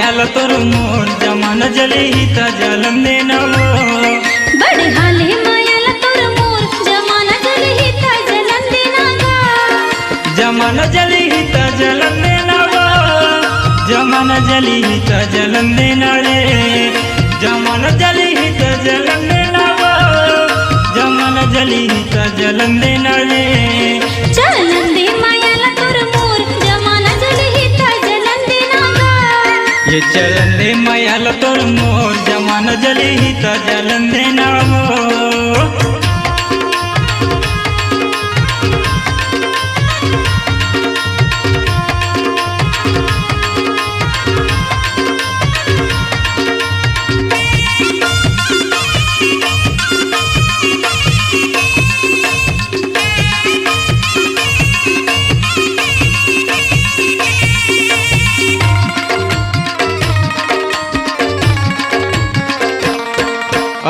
मायाला तोर मोर जमाना जली हिता जलम देना वो बड़े हाले मायाला तोर मोर जमाना जली हिता जलम देना गा जमाना जली हिता जलम देना वो जमाना जली हिता जलम देना रे जमाना जली हिता जलम देना वो जमाना जली हिता जलम देना रे जलम दे मायाला तोर मोर जमाना जली हिता जलम देना गा ये चलन दे मायाला तोर मोर जमाना जली हिता जलम देना वो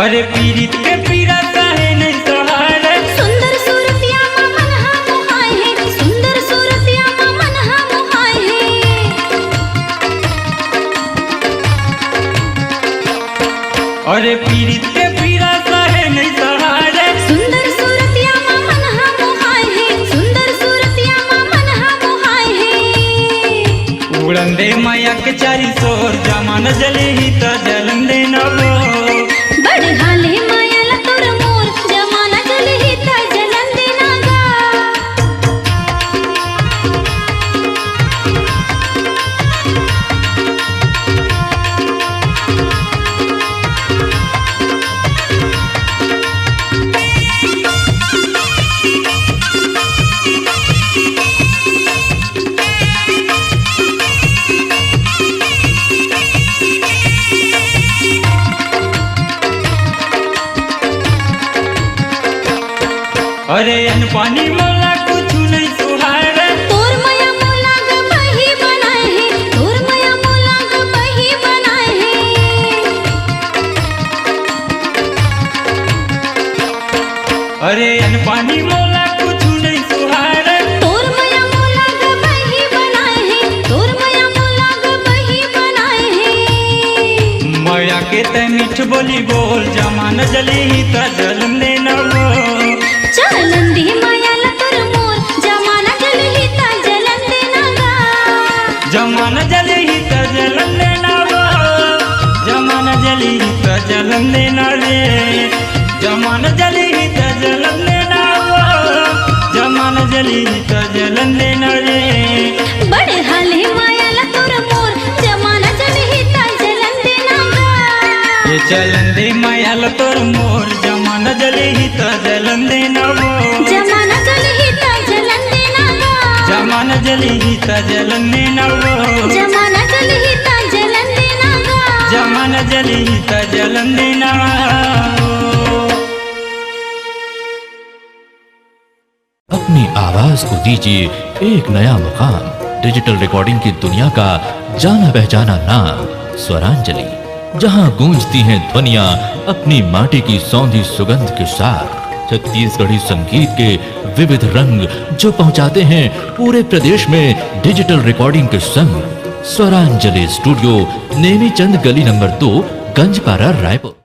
अरे पीरित के पीरा काहे नहीं सहारे सुंदर सूरतिया मा मन हा मोहाय है सुंदर सूरतिया मा मन हा मोहाय है अरे पीरित के पीरा काहे नहीं सहारे सुंदर सूरतिया मा मन हा मोहाय है सुंदर सूरतिया मा मन हा मोहाय है उड़न दे माया के चारी सोर जमाना जली हिता जलम देना वो बड़े हाले मायाला तोर मोर जमाना जली हिता जलम देना गा अरे अन पानी मोला कुछ नहीं सुहारे तोर माया मोला ग बही बनाए है तोर माया मोला ग बही बनाए है अरे अन पानी मोला कुछ नहीं सुहारे तोर माया मोला ग बही बनाए है तोर माया मोला ग बही बनाए है माया के ते मीठ बोली बोल जमाना जली हिता जलम देना वो चलन दे मायाला तोर मोर जमाना जली हिता जलम देना गा जमाना जली हिता जलम देना वो जमाना जली हिता जलम देना रे जमाना जली हिता जलम देना वो जमाना जली हिता जलम देना रे बड़े हाले मायाला तोर मोर जमाना जली हिता जलम देना गा ये चलन दे मायाला तोर मोर जमाना जली हिता जलम देना वो जमाना जली हिता जलम देना गा जमाना जली हिता जलम देना वो जमाना जली हिता जलम देना गा जमाना जली हिता जलम देना अपनी आवाज को दीजिए एक नया मुकाम डिजिटल रिकॉर्डिंग की दुनिया का जाना पहचाना नाम स्वरांजलि जहां गूंजती हैं ध्वनियां अपनी माटी की सौंधी सुगंध के साथ छत्तीसगढ़ी संगीत के विविध रंग जो पहुंचाते हैं पूरे प्रदेश में डिजिटल रिकॉर्डिंग के संग स्वरांजलि स्टूडियो नेमीचंद गली नंबर 2 गंजपारा रायपुर।